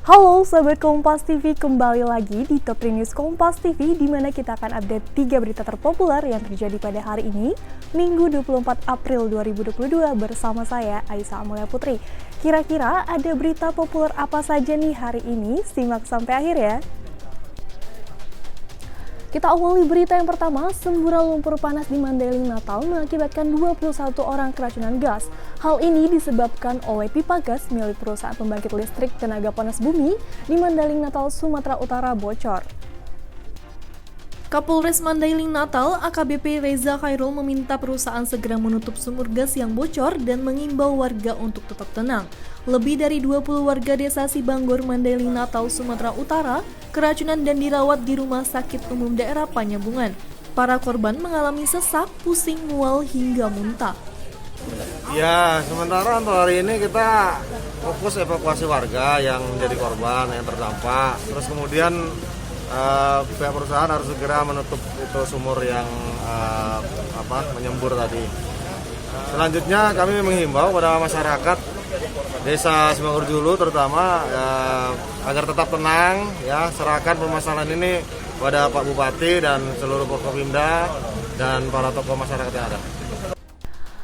Halo sahabat Kompas TV, kembali lagi di Top 3 News Kompas TV di mana kita akan update 3 berita terpopuler yang terjadi pada hari ini, Minggu 24 April 2022 bersama saya Aisyah Amelia Putri. Kira-kira ada berita populer apa saja nih hari ini? Simak sampai akhir ya. Kita awali berita yang pertama, semburan lumpur panas di Mandailing Natal mengakibatkan 21 orang keracunan gas. Hal ini disebabkan oleh pipa gas milik perusahaan pembangkit listrik tenaga panas bumi di Mandailing Natal, Sumatera Utara bocor. Kapolres Mandailing Natal, AKBP Reza Khairul meminta perusahaan segera menutup sumur gas yang bocor dan mengimbau warga untuk tetap tenang. Lebih dari 20 warga desa Sibanggor, Mandailing Natal, Sumatera Utara, keracunan dan dirawat di Rumah Sakit Umum Daerah Panyabungan. Para korban mengalami sesak, pusing, mual, hingga muntah. Ya, sementara untuk hari ini kita fokus evakuasi warga yang menjadi korban, yang terdampak. Terus kemudian pihak perusahaan harus segera menutup itu sumur yang menyembur tadi. Selanjutnya kami menghimbau pada masyarakat Desa Sibanggor Julu terutama agar tetap tenang, ya, serahkan permasalahan ini pada Pak Bupati dan seluruh Forkopimda dan para tokoh masyarakat yang ada.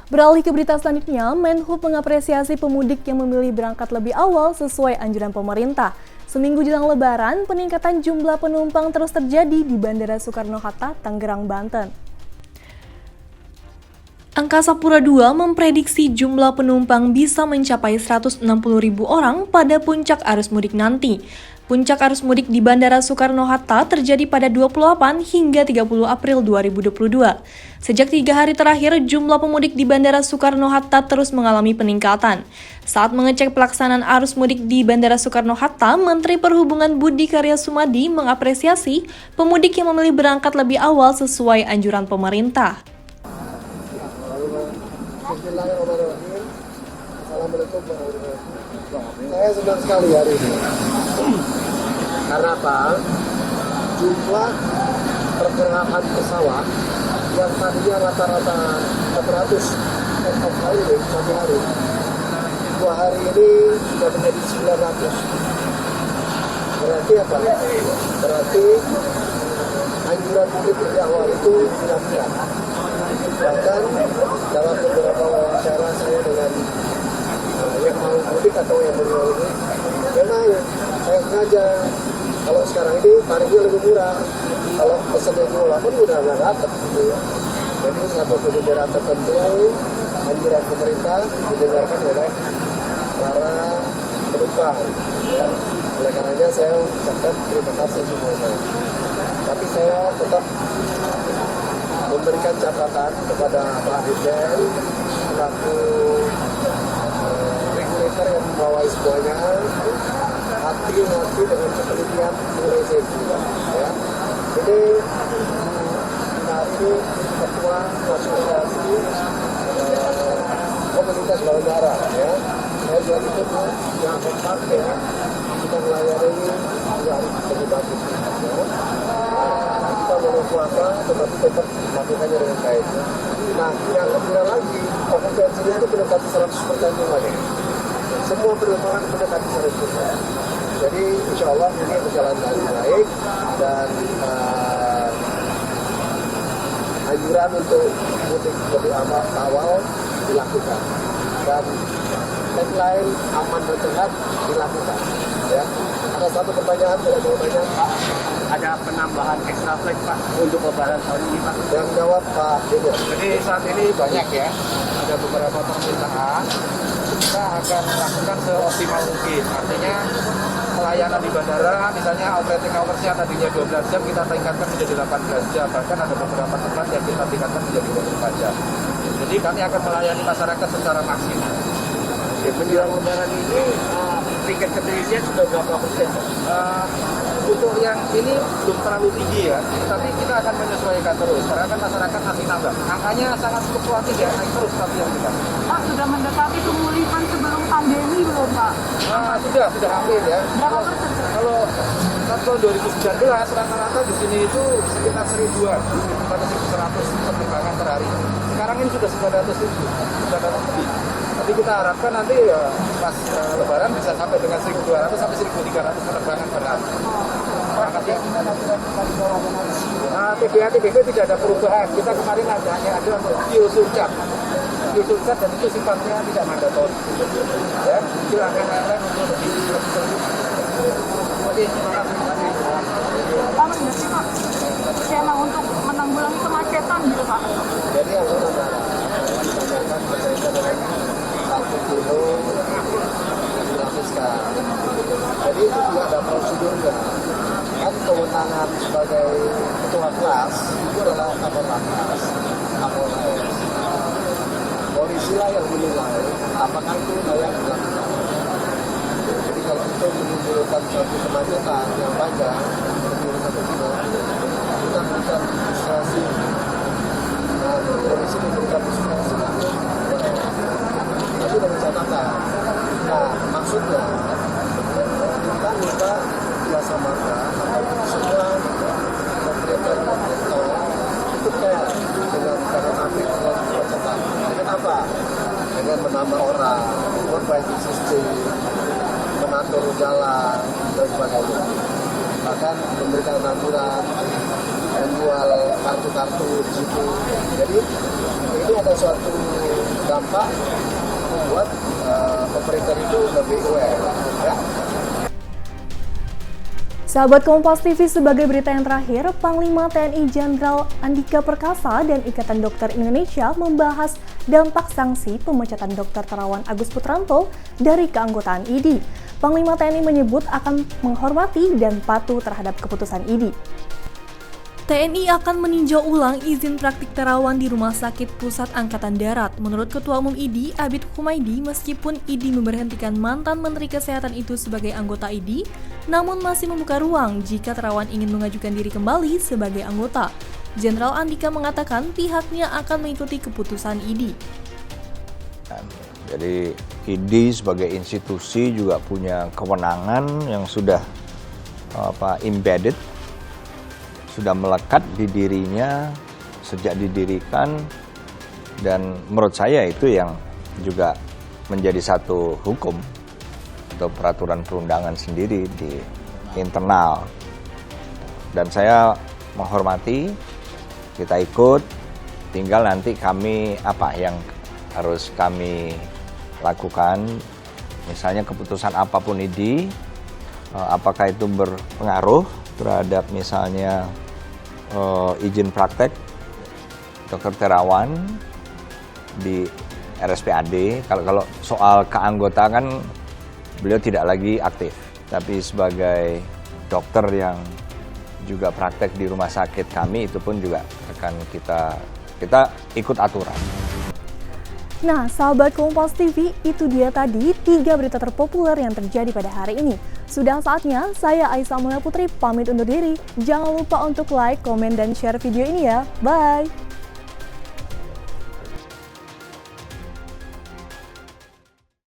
Beralih ke berita selanjutnya, Menhub mengapresiasi pemudik yang memilih berangkat lebih awal sesuai anjuran pemerintah. Seminggu jelang Lebaran, peningkatan jumlah penumpang terus terjadi di Bandara Soekarno-Hatta, Tangerang, Banten. Angkasa Pura II memprediksi jumlah penumpang bisa mencapai 160.000 orang pada puncak arus mudik nanti. Puncak arus mudik di Bandara Soekarno-Hatta terjadi pada 28 hingga 30 April 2022. Sejak 3 hari terakhir, jumlah pemudik di Bandara Soekarno-Hatta terus mengalami peningkatan. Saat mengecek pelaksanaan arus mudik di Bandara Soekarno-Hatta, Menteri Perhubungan Budi Karya Sumadi mengapresiasi pemudik yang memilih berangkat lebih awal sesuai anjuran pemerintah. Saya senang sekali hari ini. Karena apa? Jumlah pergerakan pesawat yang tadinya rata-rata 400 of hari satu hari, 2 hari ini sudah menjadi 900. Berarti apa? Berarti anjuran mudik di awal itu dilakukan. Bahkan dalam beberapa wawancara saya dengan yang mau mudik atau yang belum mudik, memang saya sengaja kalau sekarang ini tarifnya lebih murah. Kalau pesannya dulu pun udah nggak dapat gitu ya. Jadi satu kebijakan tertentu anjuran pemerintah didengarkan oleh para penumpang. Ya. Oleh karenanya saya ucapkan terima kasih semuanya. Tapi saya tetap memberikan catatan kepada Pak Dirjen selaku regulator yang membawahi semuanya, hati-hati dengan ketelitian mulai safety, ya. Jadi hari ini ketua asosiasi komunitas bandara, ya. Saya juga ikut yang kompak, ya. Kita melayani juga harus lebih bagus, ya. Kita boleh puasa, tetapi tetap melakukannya dengan baik. Nah, yang kedua lagi, okupansinya itu mendekati 100% lagi. Semua penerbangan mendekati 100%. Jadi, insya Allah ini berjalan dengan baik dan anjuran untuk mudik lebih awal dilakukan. Dan tagline aman dan sehat dilakukan. Ya. Ada satu pertanyaan, kalau mau tanya, Pak. Ada penambahan extra flight Pak untuk lebaran tahun ini Pak? Yang jawab Pak Dino. Jadi saat ini banyak ya, ada beberapa permintaan. Kita akan lakukan seoptimal mungkin. Artinya pelayanan di bandara, misalnya operating hours-nya tadinya 12 jam, kita tingkatkan menjadi 18 jam. Bahkan ada beberapa tempat yang kita tingkatkan menjadi 24 jam. Jadi kami akan melayani masyarakat secara maksimal. Menjelang lebaran ini Tingkat keterisian sudah berapa persen? Untuk yang ini belum terlalu tinggi ya, tapi kita akan menyesuaikan terus karena kan masyarakat masih nambah. Angkanya sangat fluktuatif ya, naik terus tapi yang kita. Pak, sudah mendekati pemulihan sebelum pandemi belum Pak? Sudah hampir ya. Berapa persen? Kalau tahun 2019 rata-rata di sini itu sekitar 1.000-an, pada 1.100 penerbangan per hari. Sekarang ini sudah 900 lebih. Tapi kita harapkan nanti pas Lebaran bisa sampai dengan 1.200 sampai 1.300 penerbangan per hari. TBA tidak ada perubahan. Kita kemarin hanya ada untuk biosurcat. Biosurcat dan itu sifatnya tidak mandatori. Ya, silakan lain untuk lebih. Oke, terima kasih. Apa sih Pak? Skema untuk menanggulangi kemacetan gitu Pak? Jadi yang pertama, ditanyakan berkaitan dengan 1 kilo gratiskan. Jadi itu juga ada prosedurnya. Kan kewenangan sebagai ketua kelas itu adalah Kapolres, Kapolres. Polisi lah yang menilai apakah itu layak dilakukan. Jadi kalau itu menimbulkan suatu kemacetan yang panjang, lebih dari 1 kilo, kita berikan diskresi. Nah, polisi memberikan diskresi itu dengan catatan. Nah, maksudnya kita minta jasa marga semua operator tol itu kayak dengan karena pabrik dan kemacetan. Dengan apa? Dengan menambah orang, memperbaiki sistem, mengatur jalan dan sebagainya. Bahkan memberikan aturan, menjual kartu-kartu di situ. Jadi ini ada suatu dampak membuat operator itu lebih aware, ya. Sahabat Kompas TV, sebagai berita yang terakhir, Panglima TNI Jenderal Andika Perkasa dan Ikatan Dokter Indonesia membahas dampak sanksi pemecatan Dr. Terawan Agus Putranto dari keanggotaan IDI. Panglima TNI menyebut akan menghormati dan patuh terhadap keputusan IDI. TNI akan meninjau ulang izin praktik Terawan di Rumah Sakit Pusat Angkatan Darat. Menurut Ketua Umum IDI, Abid Humaydi, meskipun IDI memberhentikan mantan Menteri Kesehatan itu sebagai anggota IDI, namun masih membuka ruang jika Terawan ingin mengajukan diri kembali sebagai anggota. Jenderal Andika mengatakan pihaknya akan mengikuti keputusan IDI. Jadi IDI sebagai institusi juga punya kewenangan yang sudah embedded, sudah melekat di dirinya sejak didirikan, dan menurut saya itu yang juga menjadi satu hukum atau peraturan perundangan sendiri di internal. Dan saya menghormati, kita ikut, tinggal nanti kami apa yang harus kami lakukan, misalnya keputusan apapun IDI, apakah itu berpengaruh terhadap misalnya izin praktek Dr. Terawan di RSPAD. Kalau soal keanggotaan beliau tidak lagi aktif, tapi sebagai dokter yang juga praktek di rumah sakit kami itu pun juga akan kita ikut aturan. Nah, sahabat Kompas TV, itu dia tadi 3 berita terpopuler yang terjadi pada hari ini. Sudah saatnya saya Aisyah Mulia Putri pamit undur diri. Jangan lupa untuk like, komen, dan share video ini ya. Bye!